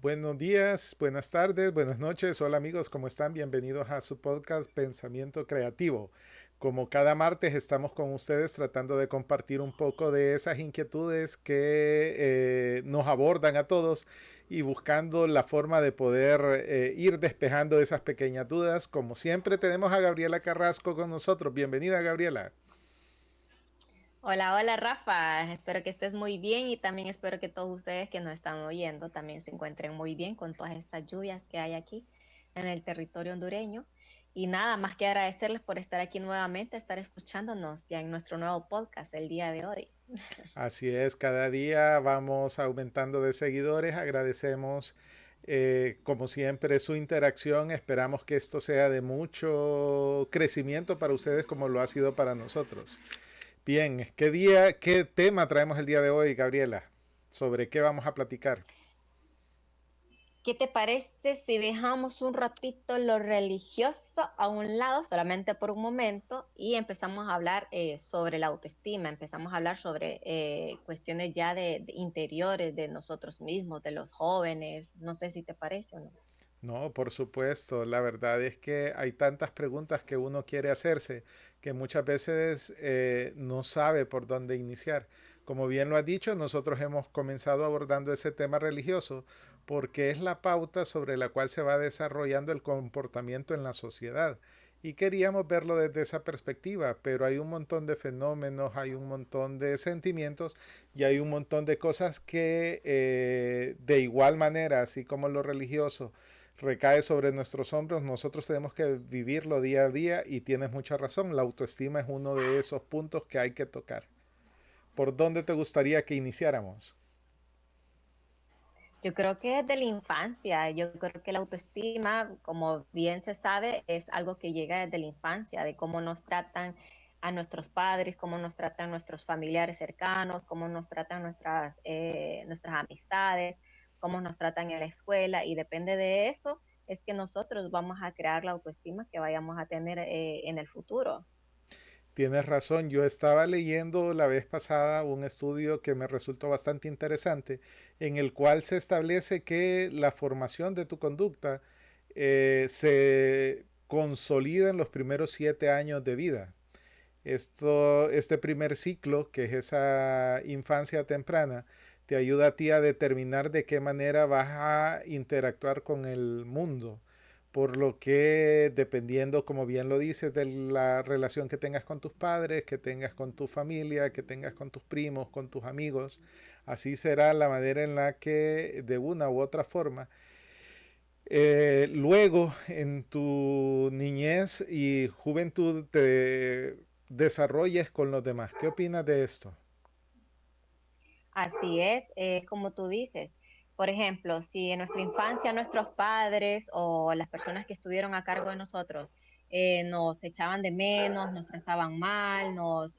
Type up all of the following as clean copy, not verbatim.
Buenos días, buenas tardes, buenas noches. Hola amigos, ¿cómo están? Bienvenidos a su podcast Pensamiento Creativo. Como cada martes estamos con ustedes tratando de compartir un poco de esas inquietudes que nos abordan a todos y buscando la forma de poder ir despejando esas pequeñas dudas. Como siempre tenemos a Gabriela Carrasco con nosotros. Bienvenida, Gabriela. Hola, hola Rafa, espero que estés muy bien y también espero que todos ustedes que nos están oyendo también se encuentren muy bien con todas estas lluvias que hay aquí en el territorio hondureño. Y nada más que agradecerles por estar aquí nuevamente, estar escuchándonos ya en nuestro nuevo podcast el día de hoy. Así es, cada día vamos aumentando de seguidores. Agradecemos, como siempre, su interacción. Esperamos que esto sea de mucho crecimiento para ustedes como lo ha sido para nosotros. Bien, qué tema traemos el día de hoy, Gabriela? ¿Sobre qué vamos a platicar? ¿Qué te parece si dejamos un ratito lo religioso a un lado, solamente por un momento, y empezamos a hablar sobre la autoestima, empezamos a hablar sobre cuestiones ya de interiores de nosotros mismos, de los jóvenes? No sé si te parece o no. No, por supuesto. La verdad es que hay tantas preguntas que uno quiere hacerse que muchas veces no sabe por dónde iniciar. Como bien lo ha dicho, nosotros hemos comenzado abordando ese tema religioso porque es la pauta sobre la cual se va desarrollando el comportamiento en la sociedad. Y queríamos verlo desde esa perspectiva, pero hay un montón de fenómenos, hay un montón de sentimientos y hay un montón de cosas que de igual manera, así como lo religioso, recae sobre nuestros hombros, nosotros tenemos que vivirlo día a día y tienes mucha razón, la autoestima es uno de esos puntos que hay que tocar. ¿Por dónde te gustaría que iniciáramos? Yo creo que desde la infancia, yo creo que la autoestima, como bien se sabe, es algo que llega desde la infancia, de cómo nos tratan a nuestros padres, cómo nos tratan nuestros familiares cercanos, cómo nos tratan nuestras amistades, cómo nos tratan en la escuela, y depende de eso, es que nosotros vamos a crear la autoestima que vayamos a tener en el futuro. Tienes razón, yo estaba leyendo la vez pasada un estudio que me resultó bastante interesante, en el cual se establece que la formación de tu conducta se consolida en los primeros 7 años de vida. Este primer ciclo, que es esa infancia temprana, te ayuda a ti a determinar de qué manera vas a interactuar con el mundo. Por lo que, dependiendo, como bien lo dices, de la relación que tengas con tus padres, que tengas con tu familia, que tengas con tus primos, con tus amigos, así será la manera en la que, de una u otra forma, luego en tu niñez y juventud te desarrolles con los demás. ¿Qué opinas de esto? Así es como tú dices. Por ejemplo, si en nuestra infancia nuestros padres o las personas que estuvieron a cargo de nosotros nos echaban de menos, nos trataban mal, nos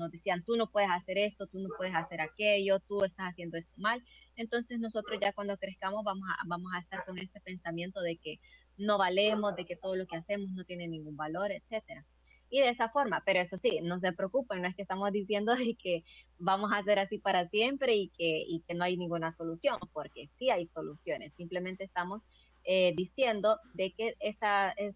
decían, tú no puedes hacer esto, tú no puedes hacer aquello, tú estás haciendo esto mal, entonces nosotros ya cuando crezcamos vamos a estar con ese pensamiento de que no valemos, de que todo lo que hacemos no tiene ningún valor, etcétera. Y de esa forma, pero eso sí, no se preocupen, no es que estamos diciendo de que vamos a hacer así para siempre y que no hay ninguna solución, porque sí hay soluciones. Simplemente estamos diciendo de que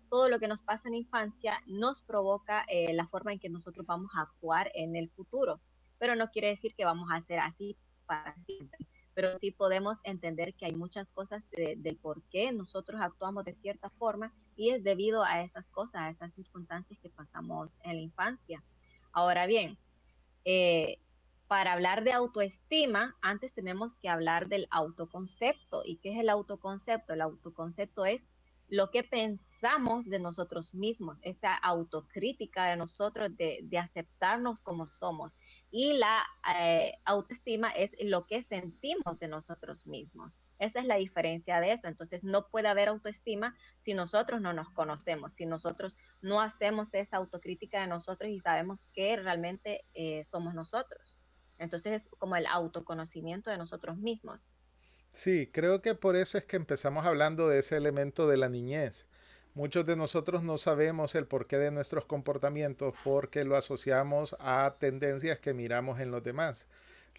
todo lo que nos pasa en la infancia nos provoca la forma en que nosotros vamos a actuar en el futuro. Pero no quiere decir que vamos a hacer así para siempre. Pero sí podemos entender que hay muchas cosas del por qué nosotros actuamos de cierta forma y es debido a esas cosas, a esas circunstancias que pasamos en la infancia. Ahora bien, eh, para hablar de autoestima, antes tenemos que hablar del autoconcepto. ¿Y qué es el autoconcepto? El autoconcepto es lo que pensamos de nosotros mismos, esa autocrítica de nosotros, de aceptarnos como somos. Y la autoestima es lo que sentimos de nosotros mismos. Esa es la diferencia de eso. Entonces, no puede haber autoestima si nosotros no nos conocemos, si nosotros no hacemos esa autocrítica de nosotros y sabemos que realmente somos nosotros. Entonces es como el autoconocimiento de nosotros mismos. Sí, creo que por eso es que empezamos hablando de ese elemento de la niñez. Muchos de nosotros no sabemos el porqué de nuestros comportamientos porque lo asociamos a tendencias que miramos en los demás.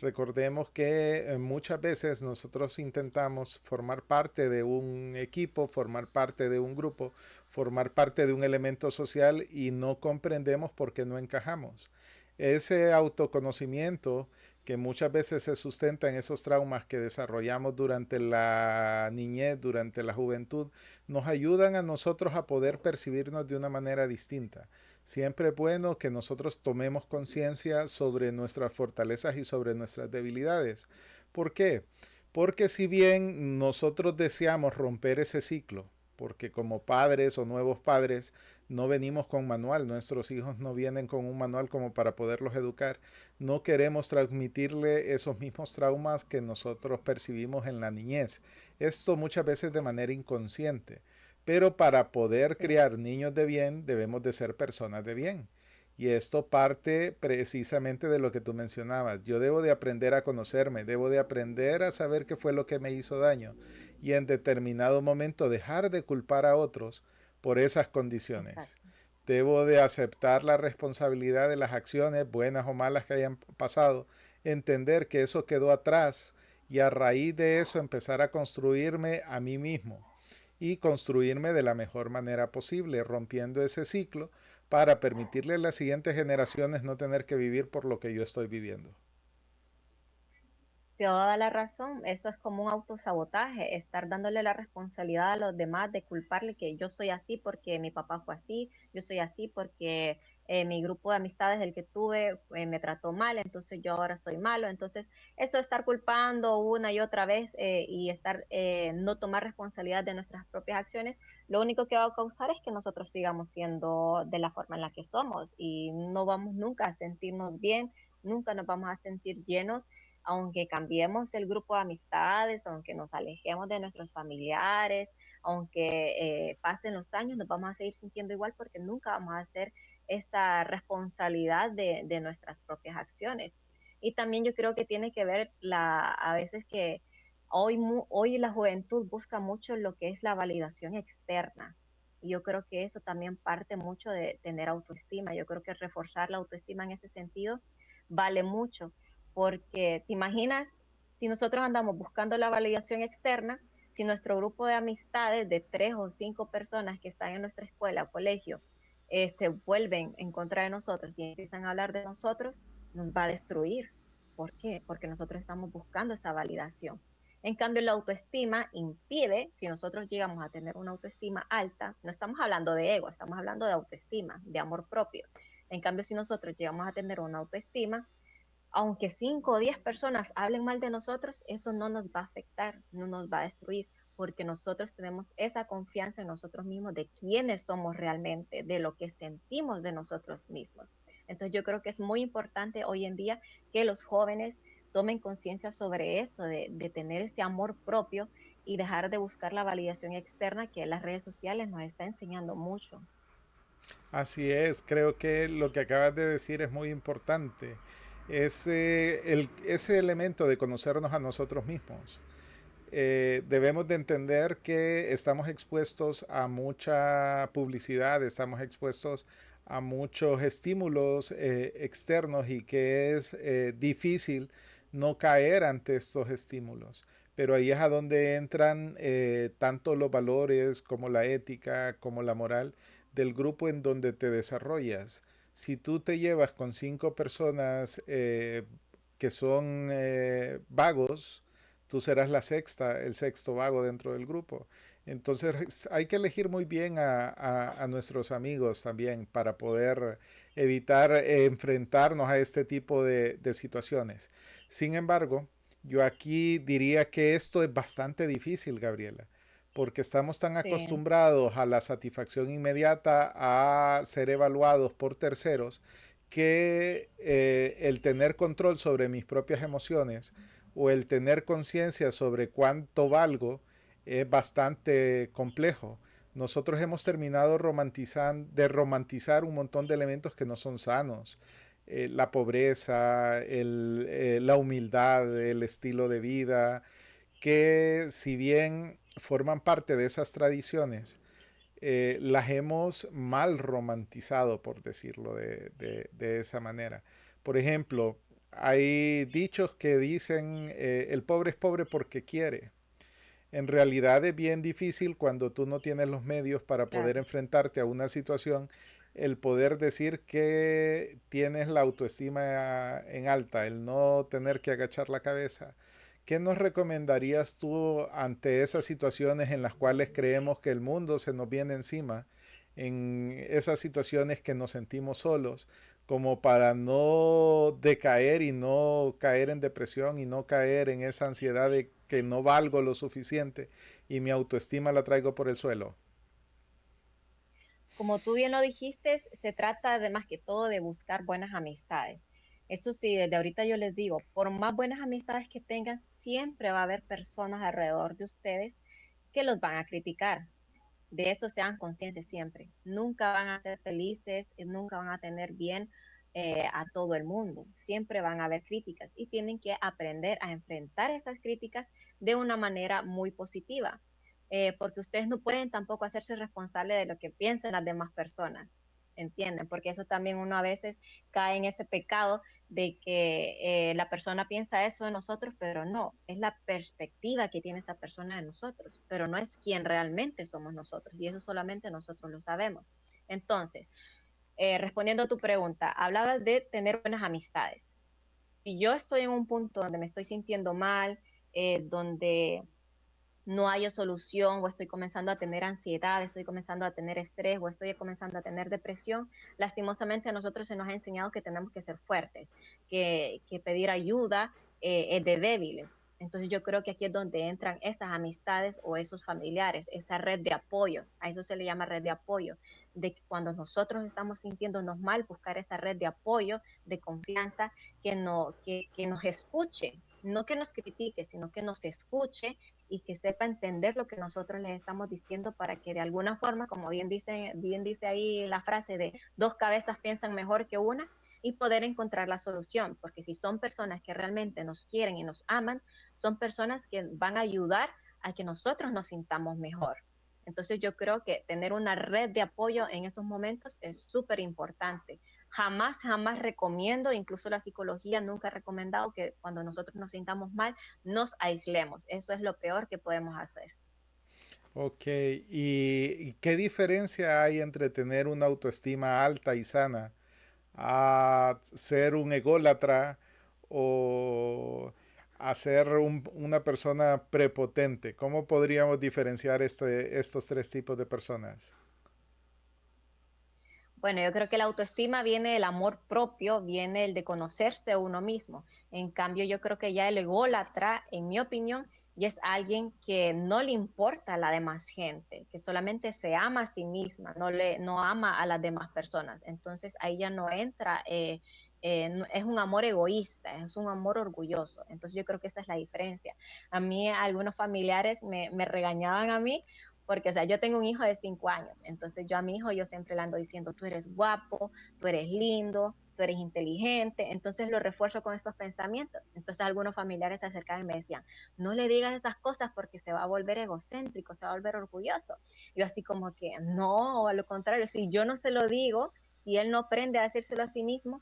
Recordemos que muchas veces nosotros intentamos formar parte de un equipo, formar parte de un grupo, formar parte de un elemento social y no comprendemos por qué no encajamos. Ese autoconocimiento que muchas veces se sustenta en esos traumas que desarrollamos durante la niñez, durante la juventud, nos ayudan a nosotros a poder percibirnos de una manera distinta. Siempre es bueno que nosotros tomemos conciencia sobre nuestras fortalezas y sobre nuestras debilidades. ¿Por qué? Porque si bien nosotros deseamos romper ese ciclo, porque como padres o nuevos padres no venimos con manual, nuestros hijos no vienen con un manual como para poderlos educar, no queremos transmitirle esos mismos traumas que nosotros percibimos en la niñez. Esto muchas veces de manera inconsciente. Pero para poder Sí, criar niños de bien, debemos de ser personas de bien. Y esto parte precisamente de lo que tú mencionabas. Yo debo de aprender a conocerme, debo de aprender a saber qué fue lo que me hizo daño y en determinado momento dejar de culpar a otros por esas condiciones. exacto. Debo de aceptar la responsabilidad de las acciones, buenas o malas que hayan pasado, entender que eso quedó atrás y a raíz de eso empezar a construirme a mí mismo y construirme de la mejor manera posible, rompiendo ese ciclo para permitirle a las siguientes generaciones no tener que vivir por lo que yo estoy viviendo. Toda la razón, eso es como un autosabotaje, estar dándole la responsabilidad a los demás de culparle que yo soy así porque mi papá fue así, yo soy así porque mi grupo de amistades, el que tuve, me trató mal, entonces yo ahora soy malo. Entonces, eso de estar culpando una y otra vez y estar no tomar responsabilidad de nuestras propias acciones, lo único que va a causar es que nosotros sigamos siendo de la forma en la que somos y no vamos nunca a sentirnos bien, nunca nos vamos a sentir llenos aunque cambiemos el grupo de amistades, aunque nos alejemos de nuestros familiares, aunque pasen los años, nos vamos a seguir sintiendo igual porque nunca vamos a hacer esta responsabilidad de nuestras propias acciones. Y también yo creo que tiene que ver a veces que hoy la juventud busca mucho lo que es la validación externa. Y yo creo que eso también parte mucho de tener autoestima. Yo creo que reforzar la autoestima en ese sentido vale mucho porque te imaginas si nosotros andamos buscando la validación externa, si nuestro grupo de amistades de 3 o 5 personas que están en nuestra escuela o colegio se vuelven en contra de nosotros y empiezan a hablar de nosotros, nos va a destruir. ¿Por qué? Porque nosotros estamos buscando esa validación. En cambio, la autoestima impide, si nosotros llegamos a tener una autoestima alta, no estamos hablando de ego, estamos hablando de autoestima, de amor propio. En cambio, si nosotros llegamos a tener una autoestima, aunque 5 o 10 personas hablen mal de nosotros, eso no nos va a afectar, no nos va a destruir, porque nosotros tenemos esa confianza en nosotros mismos de quiénes somos realmente, de lo que sentimos de nosotros mismos. Entonces yo creo que es muy importante hoy en día que los jóvenes tomen conciencia sobre eso, de tener ese amor propio y dejar de buscar la validación externa que las redes sociales nos está enseñando mucho. Así es, creo que lo que acabas de decir es muy importante. Ese elemento de conocernos a nosotros mismos. Debemos de entender que estamos expuestos a mucha publicidad, estamos expuestos a muchos estímulos externos y que es difícil no caer ante estos estímulos. Pero ahí es a donde entran tanto los valores como la ética, como la moral del grupo en donde te desarrollas. Si tú te llevas con 5 personas que son vagos, tú serás la sexta, el sexto vago dentro del grupo. Entonces hay que elegir muy bien a nuestros amigos también para poder evitar enfrentarnos a este tipo de situaciones. Sin embargo, yo aquí diría que esto es bastante difícil, Gabriela, porque estamos tan Sí, acostumbrados a la satisfacción inmediata, a ser evaluados por terceros, que el tener control sobre mis propias emociones o el tener conciencia sobre cuánto valgo es bastante complejo. Nosotros hemos terminado de romantizar un montón de elementos que no son sanos. La pobreza, la humildad, el estilo de vida, que si bien forman parte de esas tradiciones, las hemos mal romantizado, por decirlo de esa manera. Por ejemplo, hay dichos que dicen el pobre es pobre porque quiere. En realidad es bien difícil cuando tú no tienes los medios para poder Claro. enfrentarte a una situación, el poder decir que tienes la autoestima en alta, el no tener que agachar la cabeza. ¿Qué nos recomendarías tú ante esas situaciones en las cuales creemos que el mundo se nos viene encima, en esas situaciones que nos sentimos solos, como para no decaer y no caer en depresión y no caer en esa ansiedad de que no valgo lo suficiente y mi autoestima la traigo por el suelo? Como tú bien lo dijiste, se trata de más que todo de buscar buenas amistades. Eso sí, desde ahorita yo les digo, por más buenas amistades que tengan, siempre va a haber personas alrededor de ustedes que los van a criticar. De eso sean conscientes siempre. Nunca van a ser felices, nunca van a tener bien a todo el mundo. Siempre van a haber críticas y tienen que aprender a enfrentar esas críticas de una manera muy positiva, porque ustedes no pueden tampoco hacerse responsable de lo que piensan las demás personas. ¿Entienden? Porque eso también uno a veces cae en ese pecado de que la persona piensa eso de nosotros, pero no, es la perspectiva que tiene esa persona de nosotros, pero no es quien realmente somos nosotros, y eso solamente nosotros lo sabemos. Entonces, respondiendo a tu pregunta, hablabas de tener buenas amistades. Si yo estoy en un punto donde me estoy sintiendo mal, donde no hay solución o estoy comenzando a tener ansiedad, estoy comenzando a tener estrés o estoy comenzando a tener depresión, lastimosamente a nosotros se nos ha enseñado que tenemos que ser fuertes, que pedir ayuda es de débiles. Entonces yo creo que aquí es donde entran esas amistades o esos familiares, esa red de apoyo, a eso se le llama red de apoyo, de que cuando nosotros estamos sintiéndonos mal, buscar esa red de apoyo, de confianza, que nos escuche, no que nos critique, sino que nos escuche y que sepa entender lo que nosotros les estamos diciendo para que de alguna forma, como bien dice ahí la frase de dos cabezas piensan mejor que una, y poder encontrar la solución, porque si son personas que realmente nos quieren y nos aman, son personas que van a ayudar a que nosotros nos sintamos mejor. Entonces yo creo que tener una red de apoyo en esos momentos es súper importante. Jamás, jamás recomiendo, incluso la psicología nunca ha recomendado que cuando nosotros nos sintamos mal, nos aislemos. Eso es lo peor que podemos hacer. Ok, ¿y qué diferencia hay entre tener una autoestima alta y sana a ser un ególatra o a ser una persona prepotente? ¿Cómo podríamos diferenciar estos tres tipos de personas? Bueno, yo creo que la autoestima viene del amor propio, viene el de conocerse a uno mismo. En cambio, yo creo que ya el ególatra, en mi opinión, ya es alguien que no le importa a la demás gente, que solamente se ama a sí misma, no ama a las demás personas. Entonces ahí ya no entra, es un amor egoísta, es un amor orgulloso. Entonces yo creo que esa es la diferencia. A mí algunos familiares me regañaban a mí porque, o sea, yo tengo un hijo de 5 años, entonces yo a mi hijo yo siempre le ando diciendo, tú eres guapo, tú eres lindo, tú eres inteligente, entonces lo refuerzo con esos pensamientos. Entonces algunos familiares se acercaban y me decían, no le digas esas cosas porque se va a volver egocéntrico, se va a volver orgulloso. Yo así como que, no, a lo contrario, si yo no se lo digo, si él no aprende a decírselo a sí mismo,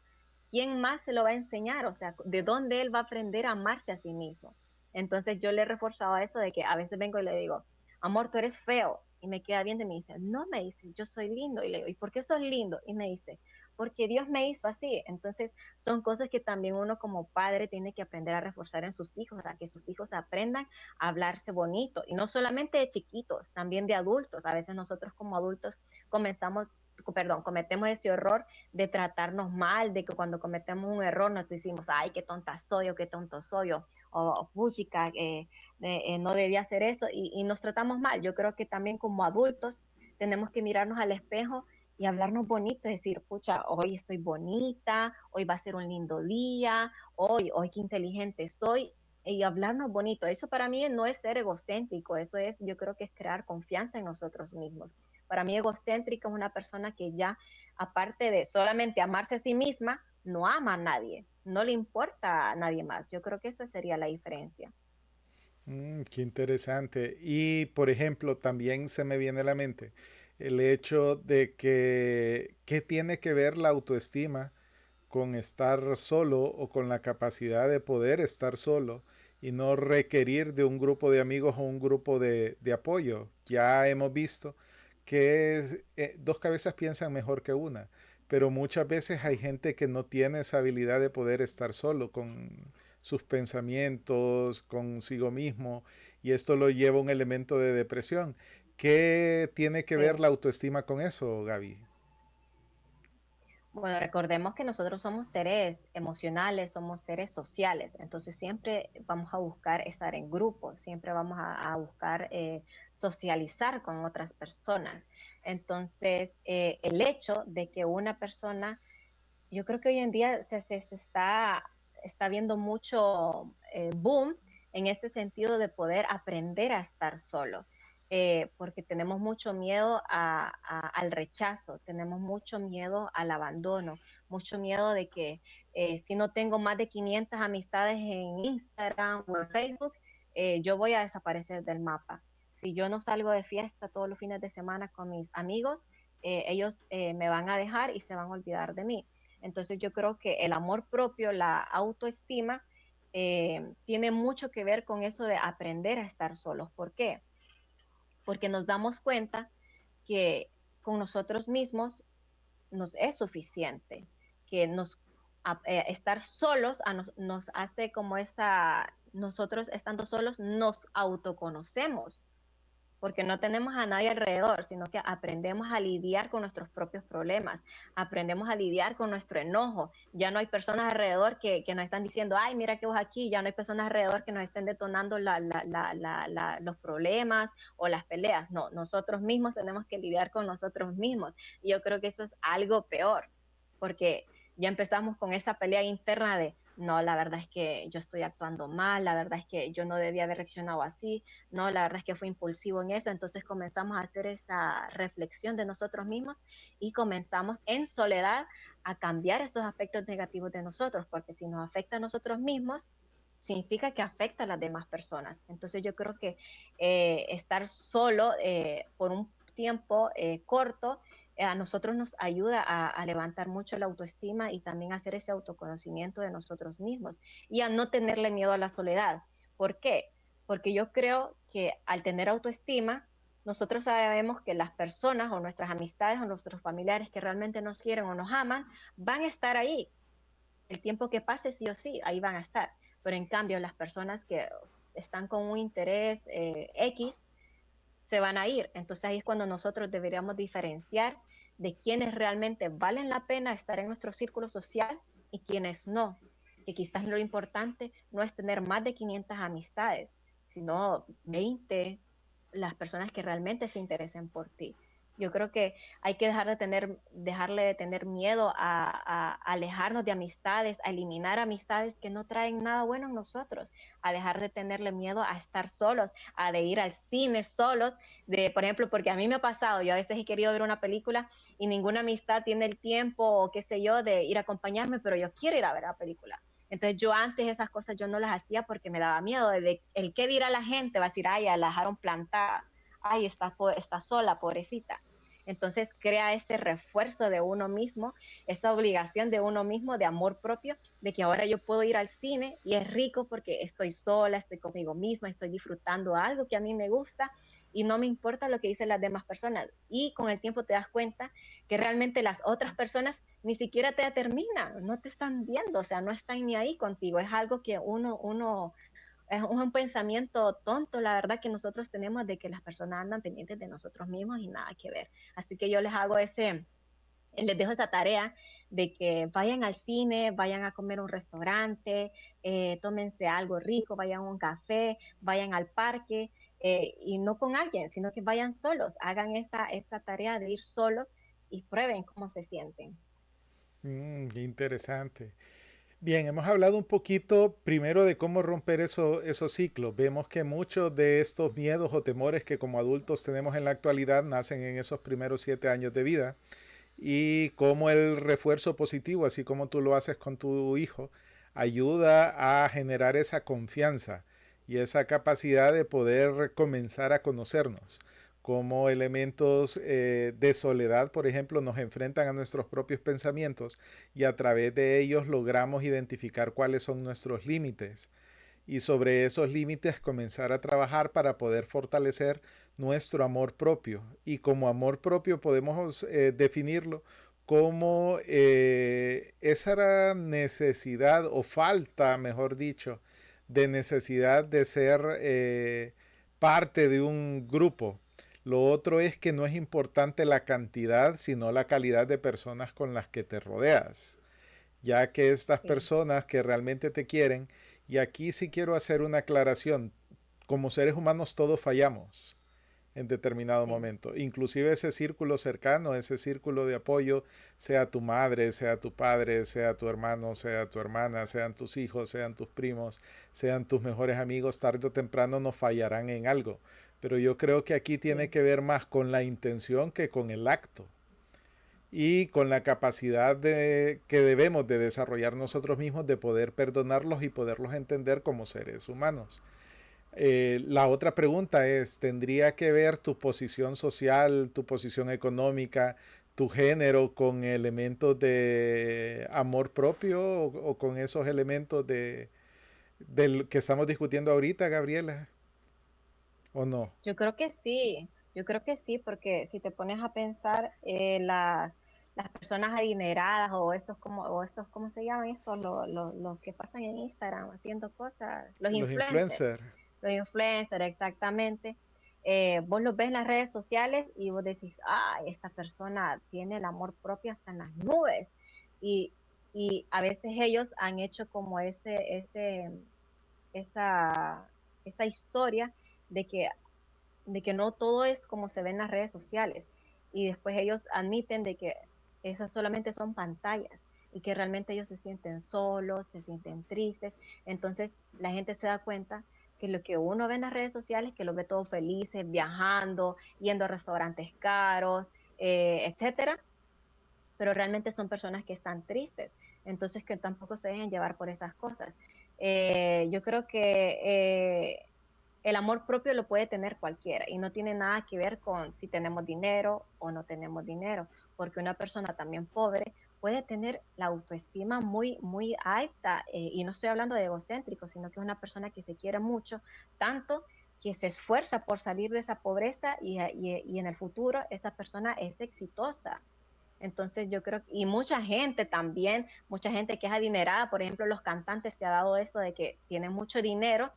¿quién más se lo va a enseñar? O sea, ¿de dónde él va a aprender a amarse a sí mismo? Entonces yo le he reforzado eso de que a veces vengo y le digo, amor, tú eres feo. Y me queda viendo y me dice, no, me dice, yo soy lindo. Y le digo, ¿y por qué sos lindo? Y me dice, porque Dios me hizo así. Entonces, son cosas que también uno como padre tiene que aprender a reforzar en sus hijos, a que sus hijos aprendan a hablarse bonito. Y no solamente de chiquitos, también de adultos. A veces nosotros como adultos cometemos ese error de tratarnos mal, de que cuando cometemos un error nos decimos, ay, qué tonta soy o qué tonto soy, o puchica, no debía hacer eso y nos tratamos mal. Yo creo que también como adultos tenemos que mirarnos al espejo y hablarnos bonito, decir, pucha, hoy estoy bonita, hoy va a ser un lindo día, hoy qué inteligente soy, y hablarnos bonito. Eso para mí no es ser egocéntrico, eso es, yo creo que es crear confianza en nosotros mismos. Para mí egocéntrica es una persona que ya, aparte de solamente amarse a sí misma, no ama a nadie, no le importa a nadie más. Yo creo que esa sería la diferencia. Qué interesante. Y, por ejemplo, también se me viene a la mente el hecho de que, ¿qué tiene que ver la autoestima con estar solo o con la capacidad de poder estar solo y no requerir de un grupo de amigos o un grupo de apoyo. Ya hemos visto que dos cabezas piensan mejor que una, pero muchas veces hay gente que no tiene esa habilidad de poder estar solo con sus pensamientos, consigo mismo, y esto lo lleva a un elemento de depresión. ¿Qué tiene que ver Sí. la autoestima con eso, Gaby? Bueno, recordemos que nosotros somos seres emocionales, somos seres sociales, entonces siempre vamos a buscar estar en grupos, siempre vamos a buscar socializar con otras personas. Entonces, el hecho de que una persona, yo creo que hoy en día está viendo mucho boom en ese sentido de poder aprender a estar solo. Porque tenemos mucho miedo al rechazo, tenemos mucho miedo al abandono, mucho miedo de que si no tengo más de 500 amistades en Instagram o en Facebook, yo voy a desaparecer del mapa. Si yo no salgo de fiesta todos los fines de semana con mis amigos, ellos me van a dejar y se van a olvidar de mí. Entonces yo creo que el amor propio, la autoestima, tiene mucho que ver con eso de aprender a estar solos. ¿Por qué? Porque nos damos cuenta que con nosotros mismos nos es suficiente, que estar solos nos hace como nosotros estando solos nos autoconocemos, porque no tenemos a nadie alrededor, sino que aprendemos a lidiar con nuestros propios problemas, aprendemos a lidiar con nuestro enojo. Ya no hay personas alrededor que nos están diciendo, ay, mira que vos aquí, ya no hay personas alrededor que nos estén detonando los problemas o las peleas. No, nosotros mismos tenemos que lidiar con nosotros mismos. Y yo creo que eso es algo peor, porque ya empezamos con esa pelea interna de, no, la verdad es que yo estoy actuando mal, la verdad es que yo no debía haber reaccionado así, no, la verdad es que fue impulsivo en eso, entonces comenzamos a hacer esa reflexión de nosotros mismos y comenzamos en soledad a cambiar esos aspectos negativos de nosotros, porque si nos afecta a nosotros mismos, significa que afecta a las demás personas. Entonces yo creo que estar solo por un tiempo corto a nosotros nos ayuda a levantar mucho la autoestima y también a hacer ese autoconocimiento de nosotros mismos y a no tenerle miedo a la soledad. ¿Por qué? Porque yo creo que al tener autoestima, nosotros sabemos que las personas o nuestras amistades o nuestros familiares que realmente nos quieren o nos aman van a estar ahí. El tiempo que pase, sí o sí, ahí van a estar. Pero en cambio, las personas que están con un interés X se van a ir. Entonces ahí es cuando nosotros deberíamos diferenciar de quienes realmente valen la pena estar en nuestro círculo social y quienes no. Que quizás lo importante no es tener más de 500 amistades, sino 20, las personas que realmente se interesen por ti. Yo creo que hay que dejarle de tener miedo a alejarnos de amistades, a eliminar amistades que no traen nada bueno en nosotros, a dejar de tenerle miedo a estar solos, a de ir al cine solos, por ejemplo, porque a mí me ha pasado, yo a veces he querido ver una película y ninguna amistad tiene el tiempo o qué sé yo de ir a acompañarme, pero yo quiero ir a ver la película. Entonces yo antes esas cosas yo no las hacía porque me daba miedo de el qué dirá la gente, va a decir, ay, la dejaron plantada, ay, está sola, pobrecita. Entonces crea ese refuerzo de uno mismo, esa obligación de uno mismo, de amor propio, de que ahora yo puedo ir al cine y es rico porque estoy sola, estoy conmigo misma, estoy disfrutando algo que a mí me gusta y no me importa lo que dicen las demás personas. Y con el tiempo te das cuenta que realmente las otras personas ni siquiera te determinan, no te están viendo, o sea, no están ni ahí contigo. Es algo que uno es un pensamiento tonto, la verdad, que nosotros tenemos de que las personas andan pendientes de nosotros mismos y nada que ver. Así que yo les dejo esa tarea de que vayan al cine, vayan a comer a un restaurante, tómense algo rico, vayan a un café, vayan al parque, y no con alguien, sino que vayan solos, hagan esta tarea de ir solos y prueben cómo se sienten. Qué interesante. Bien, hemos hablado un poquito primero de cómo romper esos ciclos. Vemos que muchos de estos miedos o temores que como adultos tenemos en la actualidad nacen en esos primeros 7 años de vida y cómo el refuerzo positivo, así como tú lo haces con tu hijo, ayuda a generar esa confianza y esa capacidad de poder comenzar a conocernos. cómo elementos de soledad, por ejemplo, nos enfrentan a nuestros propios pensamientos y a través de ellos logramos identificar cuáles son nuestros límites y sobre esos límites comenzar a trabajar para poder fortalecer nuestro amor propio. Y como amor propio podemos definirlo como esa necesidad o falta, mejor dicho, de necesidad de ser parte de un grupo. Lo otro es que no es importante la cantidad, sino la calidad de personas con las que te rodeas, ya que estas Sí, personas que realmente te quieren, y aquí sí quiero hacer una aclaración, como seres humanos todos fallamos en determinado sí, momento, inclusive ese círculo cercano, ese círculo de apoyo, sea tu madre, sea tu padre, sea tu hermano, sea tu hermana, sean tus hijos, sean tus primos, sean tus mejores amigos, tarde o temprano nos fallarán en algo. Pero yo creo que aquí tiene sí. que ver más con la intención que con el acto y con la capacidad que debemos de desarrollar nosotros mismos de poder perdonarlos y poderlos entender como seres humanos. La otra pregunta es, ¿tendría que ver tu posición social, tu posición económica, tu género con elementos de amor propio o con esos elementos del que estamos discutiendo ahorita, Gabriela? ¿O no? Yo creo que sí, porque si te pones a pensar, las personas adineradas o estos, ¿cómo se llaman estos? Los que pasan en Instagram haciendo cosas, Los influencers. los influencers exactamente. Vos los ves en las redes sociales y vos decís, ah, esta persona tiene el amor propio hasta en las nubes. Y, y a veces ellos han hecho como esa, esa historia de que no todo es como se ve en las redes sociales. Y después ellos admiten de que esas solamente son pantallas y que realmente ellos se sienten solos, se sienten tristes. Entonces la gente se da cuenta que lo que uno ve en las redes sociales, que los ve todos felices, viajando, yendo a restaurantes caros, etcétera, pero realmente son personas que están tristes, entonces que tampoco se dejen llevar por esas cosas. Yo creo que el amor propio lo puede tener cualquiera y no tiene nada que ver con si tenemos dinero o no tenemos dinero, porque una persona también pobre puede tener la autoestima muy, muy alta, y no estoy hablando de egocéntrico, sino que es una persona que se quiere mucho, tanto que se esfuerza por salir de esa pobreza y en el futuro esa persona es exitosa. Entonces yo creo, y mucha gente también, mucha gente que es adinerada, por ejemplo, los cantantes se ha dado eso de que tienen mucho dinero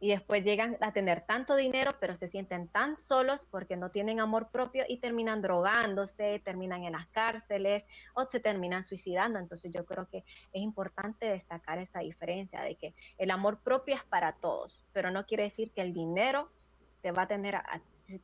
y después llegan a tener tanto dinero, pero se sienten tan solos porque no tienen amor propio y terminan drogándose, terminan en las cárceles o se terminan suicidando. Entonces yo creo que es importante destacar esa diferencia de que el amor propio es para todos, pero no quiere decir que el dinero te va a tener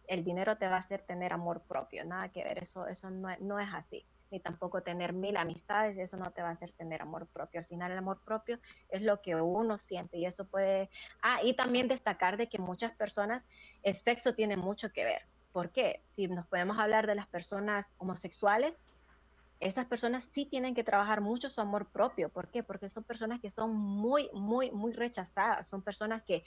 el dinero te va a hacer tener amor propio, nada que ver, eso no es así, ni tampoco tener mil amistades, eso no te va a hacer tener amor propio. Al final el amor propio es lo que uno siente y eso puede. Ah, y también destacar de que muchas personas, el sexo tiene mucho que ver. ¿Por qué? Si nos podemos hablar de las personas homosexuales, esas personas sí tienen que trabajar mucho su amor propio. ¿Por qué? Porque son personas que son muy, muy, muy rechazadas. Son personas que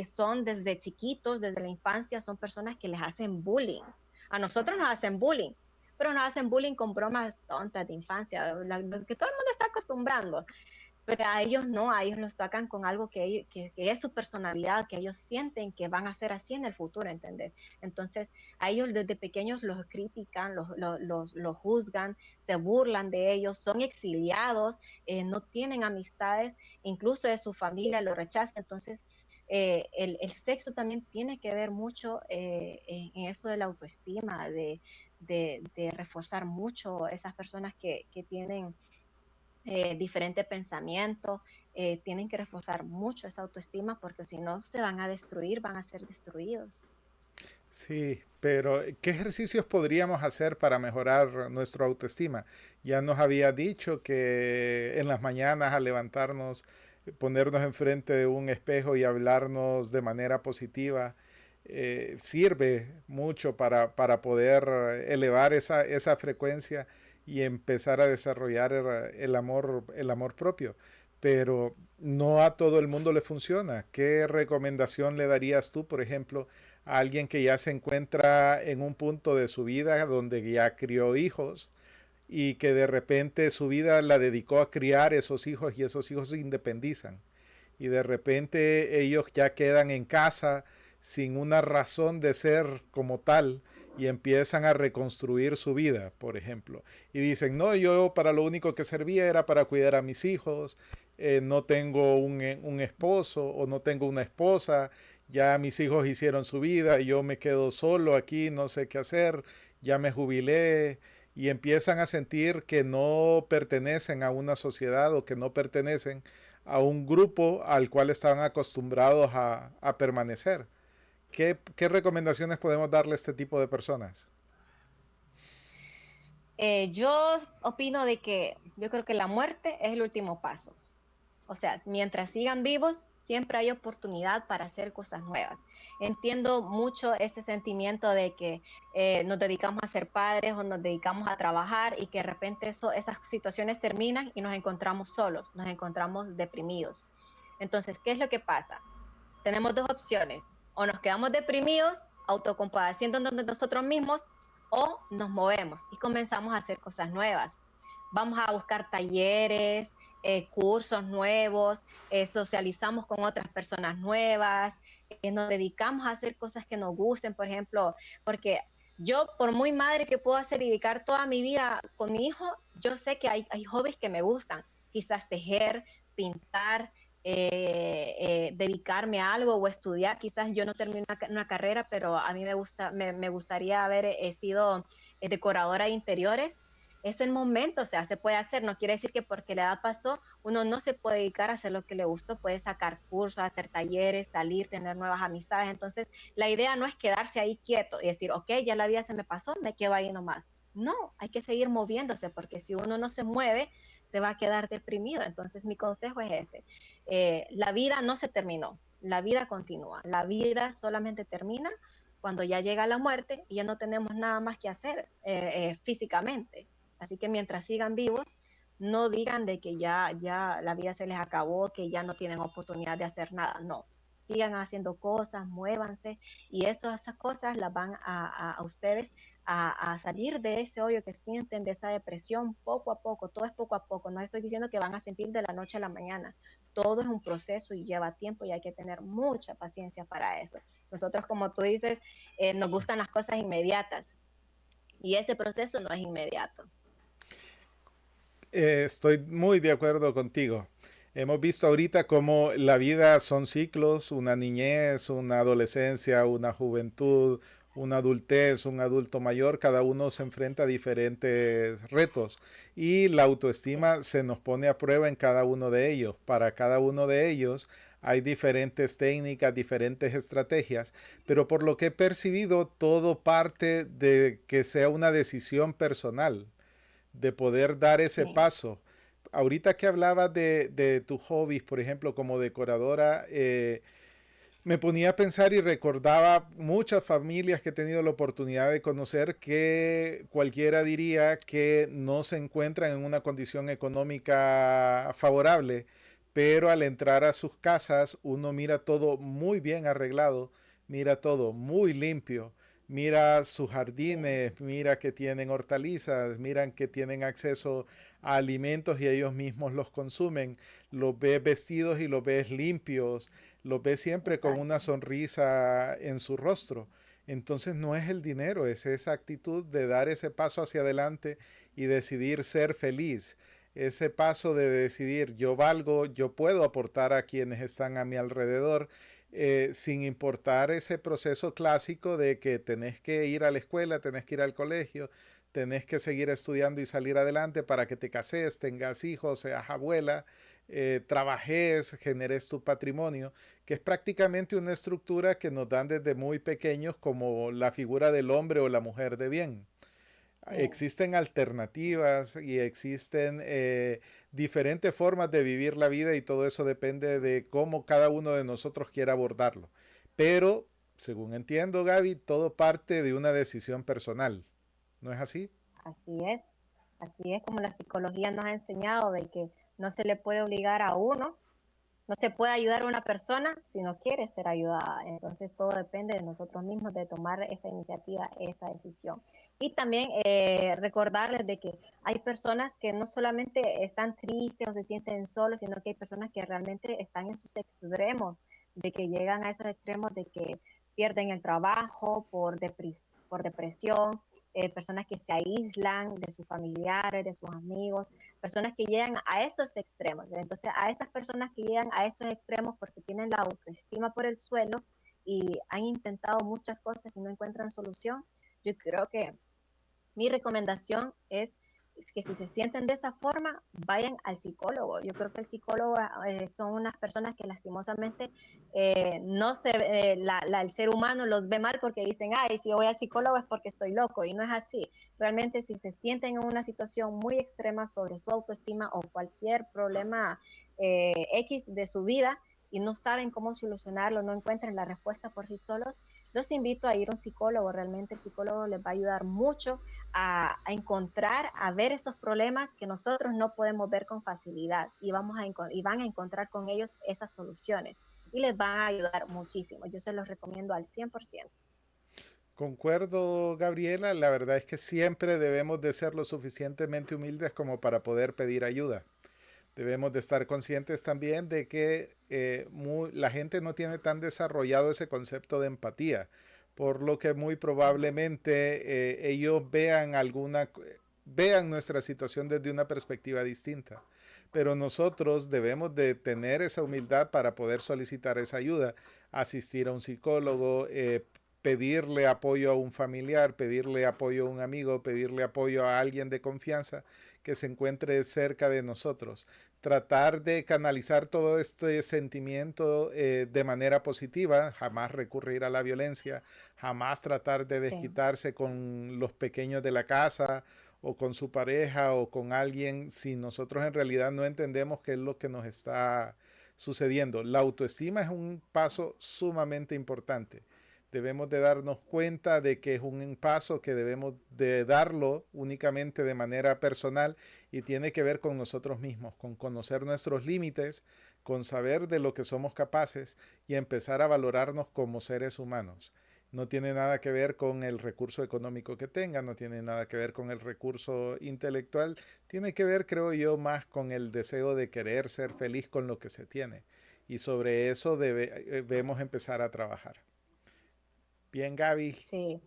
son desde chiquitos, desde la infancia, son personas que les hacen bullying. A nosotros nos hacen bullying, pero nos hacen bullying con bromas tontas de infancia, que todo el mundo está acostumbrando, pero a ellos no, a ellos los sacan con algo que es su personalidad, que ellos sienten que van a ser así en el futuro, ¿entendés? Entonces, a ellos desde pequeños los critican, los juzgan, se burlan de ellos, son exiliados, no tienen amistades, incluso de su familia lo rechaza. Entonces, el sexo también tiene que ver mucho en eso de la autoestima, de reforzar mucho esas personas que tienen diferente pensamiento, tienen que reforzar mucho esa autoestima porque si no se van a destruir, van a ser destruidos. Sí, pero ¿qué ejercicios podríamos hacer para mejorar nuestra autoestima? Ya nos había dicho que en las mañanas al levantarnos, ponernos enfrente de un espejo y hablarnos de manera positiva, sirve mucho para poder elevar esa frecuencia y empezar a desarrollar el amor propio. Pero no a todo el mundo le funciona. ¿Qué recomendación le darías tú, por ejemplo, a alguien que ya se encuentra en un punto de su vida donde ya crió hijos y que de repente su vida la dedicó a criar esos hijos y esos hijos se independizan y de repente ellos ya quedan en casa sin una razón de ser como tal y empiezan a reconstruir su vida, por ejemplo. Y dicen, no, yo para lo único que servía era para cuidar a mis hijos, no tengo un esposo o no tengo una esposa, ya mis hijos hicieron su vida y yo me quedo solo aquí, no sé qué hacer, ya me jubilé y empiezan a sentir que no pertenecen a una sociedad o que no pertenecen a un grupo al cual estaban acostumbrados a permanecer. ¿Qué recomendaciones podemos darle a este tipo de personas? Yo opino de que yo creo que la muerte es el último paso. O sea, mientras sigan vivos, siempre hay oportunidad para hacer cosas nuevas. Entiendo mucho ese sentimiento de que nos dedicamos a ser padres o nos dedicamos a trabajar y que de repente esas situaciones terminan y nos encontramos solos, nos encontramos deprimidos. Entonces, ¿qué es lo que pasa? Tenemos dos opciones. O nos quedamos deprimidos, autocompadeciéndonos de nosotros mismos, o nos movemos y comenzamos a hacer cosas nuevas. Vamos a buscar talleres, cursos nuevos, socializamos con otras personas nuevas, nos dedicamos a hacer cosas que nos gusten, por ejemplo, porque yo, por muy madre que puedo hacer y dedicar toda mi vida con mi hijo, yo sé que hay hobbies que me gustan, quizás tejer, pintar, dedicarme a algo o estudiar. Quizás yo no termino una carrera, pero a mí me gustaría haber sido decoradora de interiores. Es el momento, o sea, se puede hacer, no quiere decir que porque la edad pasó, uno no se puede dedicar a hacer lo que le gustó, puede sacar cursos, hacer talleres, salir, tener nuevas amistades. Entonces, la idea no es quedarse ahí quieto y decir, ok, ya la vida se me pasó, me quedo ahí nomás. No, hay que seguir moviéndose, porque si uno no se mueve, se va a quedar deprimido. Entonces, mi consejo es ese. La vida no se terminó, la vida continúa, la vida solamente termina cuando ya llega la muerte y ya no tenemos nada más que hacer físicamente. Así que mientras sigan vivos, no digan de que ya la vida se les acabó, que ya no tienen oportunidad de hacer nada, no. Sigan haciendo cosas, muévanse y esas cosas las van a ustedes a salir de ese hoyo que sienten, de esa depresión, poco a poco, todo es poco a poco. No estoy diciendo que van a sentir de la noche a la mañana, todo es un proceso y lleva tiempo y hay que tener mucha paciencia para eso. Nosotros, como tú dices, nos gustan las cosas inmediatas y ese proceso no es inmediato. Estoy muy de acuerdo contigo. Hemos visto ahorita cómo la vida son ciclos, una niñez, una adolescencia, una juventud, una adultez, un adulto mayor, cada uno se enfrenta a diferentes retos y la Sí, autoestima se nos pone a prueba en cada uno de ellos. Para cada uno de ellos hay diferentes técnicas, diferentes estrategias, pero por lo que he percibido, todo parte de que sea una decisión personal de poder dar ese sí. paso. Ahorita que hablabas de tus hobbies, por ejemplo, como decoradora, me ponía a pensar y recordaba muchas familias que he tenido la oportunidad de conocer que cualquiera diría que no se encuentran en una condición económica favorable, pero al entrar a sus casas uno mira todo muy bien arreglado, mira todo muy limpio, mira sus Sí. jardines, mira que tienen hortalizas, miran que tienen acceso a alimentos y ellos mismos los consumen, los ves vestidos y los ves limpios, los ves siempre con una Exacto. sonrisa en su rostro. Entonces no es el dinero, es esa actitud de dar ese paso hacia adelante y decidir ser feliz. Ese paso de decidir yo valgo, yo puedo aportar a quienes están a mi alrededor, sin importar ese proceso clásico de que tenés que ir a la escuela, tenés que ir al colegio, tenés que seguir estudiando y salir adelante para que te cases, tengas hijos, seas abuela, trabajes, generes tu patrimonio, que es prácticamente una estructura que nos dan desde muy pequeños como la figura del hombre o la mujer de bien. Sí. Existen alternativas y existen diferentes formas de vivir la vida y todo eso depende de cómo cada uno de nosotros quiera abordarlo. Pero, según entiendo, Gaby, todo parte de una decisión personal. ¿No es así? Así es como la psicología nos ha enseñado de que no se le puede obligar a uno, No se puede ayudar a una persona si no quiere ser ayudada. Entonces todo depende de nosotros mismos de tomar esa iniciativa, esa decisión. Y también recordarles de que hay personas que no solamente están tristes o se sienten solos, sino que hay personas que realmente están en sus extremos, de que llegan a esos extremos de que pierden el trabajo por depresión, personas que se aíslan de sus familiares, de sus amigos, personas que llegan a esos extremos. Entonces, a esas personas que llegan a esos extremos porque tienen la autoestima por el suelo y han intentado muchas cosas y no encuentran solución, yo creo que mi recomendación es que si se sienten de esa forma, vayan al psicólogo. Yo creo que el psicólogo son unas personas que lastimosamente no se, el ser humano los ve mal porque dicen, ay, si yo voy al psicólogo es porque estoy loco, y no es así. Realmente si se sienten en una situación muy extrema sobre su autoestima o cualquier problema X de su vida y no saben cómo solucionarlo, no encuentran la respuesta por sí solos, los invito a ir a un psicólogo. Realmente el psicólogo les va a ayudar mucho a encontrar, a ver esos problemas que nosotros no podemos ver con facilidad y, y van a encontrar con ellos esas soluciones y les van a ayudar muchísimo. Yo se los recomiendo al 100%. Concuerdo, Gabriela, la verdad es que siempre debemos de ser lo suficientemente humildes como para poder pedir ayuda. Debemos de estar conscientes también de que la gente no tiene tan desarrollado ese concepto de empatía, por lo que muy probablemente ellos vean nuestra situación desde una perspectiva distinta. Pero nosotros debemos de tener esa humildad para poder solicitar esa ayuda, asistir a un psicólogo, pedirle apoyo a un familiar, pedirle apoyo a un amigo, pedirle apoyo a alguien de confianza que se encuentre cerca de nosotros. Tratar de canalizar todo este sentimiento de manera positiva, jamás recurrir a la violencia, jamás tratar de Sí. desquitarse con los pequeños de la casa o con su pareja o con alguien si nosotros en realidad no entendemos qué es lo que nos está sucediendo. La autoestima es un paso sumamente importante. Debemos de darnos cuenta de que es un paso que debemos de darlo únicamente de manera personal y tiene que ver con nosotros mismos, con conocer nuestros límites, con saber de lo que somos capaces y empezar a valorarnos como seres humanos. No tiene nada que ver con el recurso económico que tenga, no tiene nada que ver con el recurso intelectual, tiene que ver, creo yo, más con el deseo de querer ser feliz con lo que se tiene. Y sobre eso debemos empezar a trabajar. Bien, Gaby. Sí,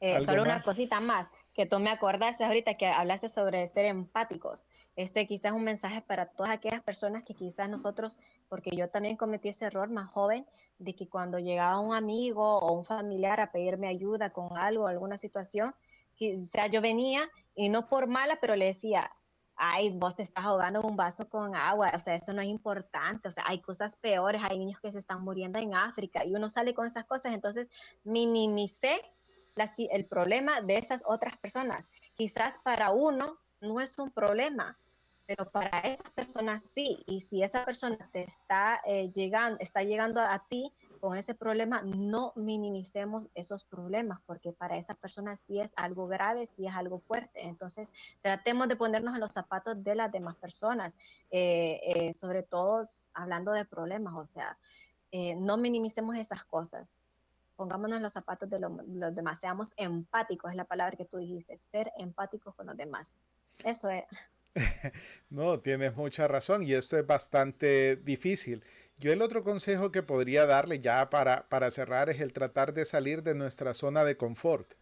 ¿Algo solo una cosita más más? que tú me acordaste ahorita que hablaste sobre ser empáticos. Este quizás es un mensaje para todas aquellas personas que quizás nosotros, porque yo también cometí ese error más joven, de que cuando llegaba un amigo o un familiar a pedirme ayuda con algo, alguna situación, que, o sea, yo venía y no por mala, pero le decía, ay, vos te estás ahogando en un vaso con agua, o sea, eso no es importante, o sea, hay cosas peores, hay niños que se están muriendo en África y uno sale con esas cosas, entonces minimicé el problema de esas otras personas. Quizás para uno no es un problema, pero para esas personas sí. Y si esa persona te está llegando a ti con ese problema, no minimicemos esos problemas, porque para esa persona sí es algo grave, sí es algo fuerte. Entonces, tratemos de ponernos en los zapatos de las demás personas, sobre todo hablando de problemas, o sea, no minimicemos esas cosas, pongámonos en los zapatos de los demás, seamos empáticos, es la palabra que tú dijiste, ser empáticos con los demás. Eso es. No, tienes mucha razón y esto es bastante difícil. Yo el otro consejo que podría darle ya para cerrar es el tratar de salir de nuestra zona de confort.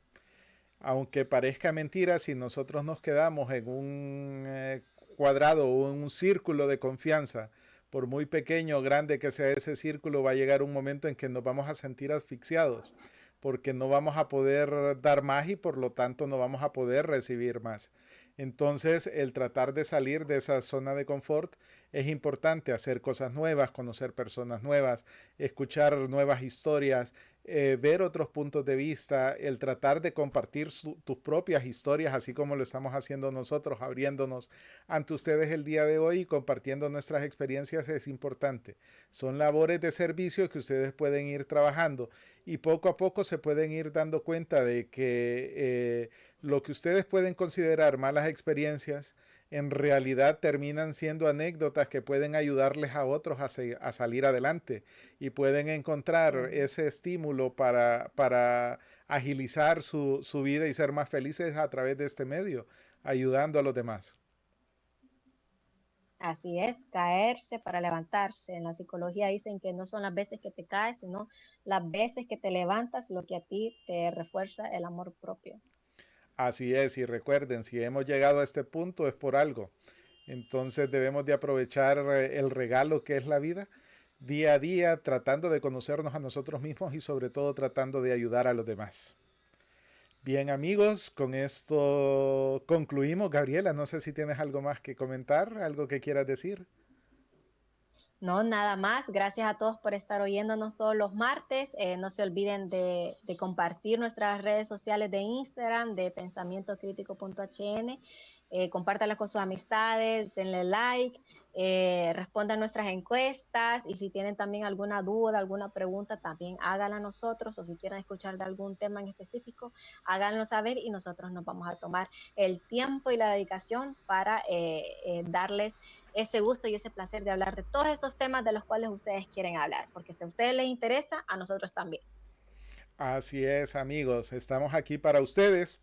Aunque parezca mentira, si nosotros nos quedamos en un cuadrado o en un círculo de confianza, por muy pequeño o grande que sea ese círculo, va a llegar un momento en que nos vamos a sentir asfixiados, porque no vamos a poder dar más y por lo tanto no vamos a poder recibir más. Entonces, el tratar de salir de esa zona de confort es importante, hacer cosas nuevas, conocer personas nuevas, escuchar nuevas historias, ver otros puntos de vista, el tratar de compartir tus propias historias, así como lo estamos haciendo nosotros, abriéndonos ante ustedes el día de hoy y compartiendo nuestras experiencias es importante. Son labores de servicio que ustedes pueden ir trabajando y poco a poco se pueden ir dando cuenta de que lo que ustedes pueden considerar malas experiencias, en realidad terminan siendo anécdotas que pueden ayudarles a otros a salir adelante y pueden encontrar Sí. ese estímulo para agilizar su vida y ser más felices a través de este medio, ayudando a los demás. Así es, caerse para levantarse. En la psicología dicen que no son las veces que te caes, sino las veces que te levantas lo que a ti te refuerza el amor propio. Así es, y recuerden, si hemos llegado a este punto es por algo. Entonces debemos de aprovechar el regalo que es la vida día a día, tratando de conocernos a nosotros mismos y sobre todo tratando de ayudar a los demás. Bien amigos, con esto concluimos. Gabriela, no sé si tienes algo más que comentar, algo que quieras decir. No, nada más. Gracias a todos por estar oyéndonos todos los martes. No se olviden de compartir nuestras redes sociales de Instagram, de pensamientocrítico.hn. Compártanlas con sus amistades, denle like, respondan nuestras encuestas y si tienen también alguna duda, alguna pregunta, también háganla a nosotros o si quieren escuchar de algún tema en específico, háganlo saber y nosotros nos vamos a tomar el tiempo y la dedicación para darles ese gusto y ese placer de hablar de todos esos temas de los cuales ustedes quieren hablar, porque si a ustedes les interesa, a nosotros también. Así es amigos, estamos aquí para ustedes.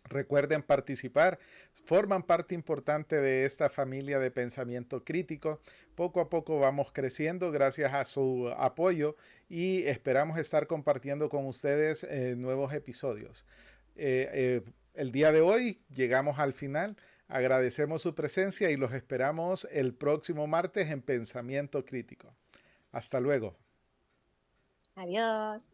Recuerden participar, forman parte importante de esta familia de pensamiento crítico. Poco a poco vamos creciendo gracias a su apoyo y esperamos estar compartiendo con ustedes nuevos episodios. El día de hoy llegamos al final. Agradecemos su presencia y los esperamos el próximo martes en Pensamiento Crítico. Hasta luego. Adiós.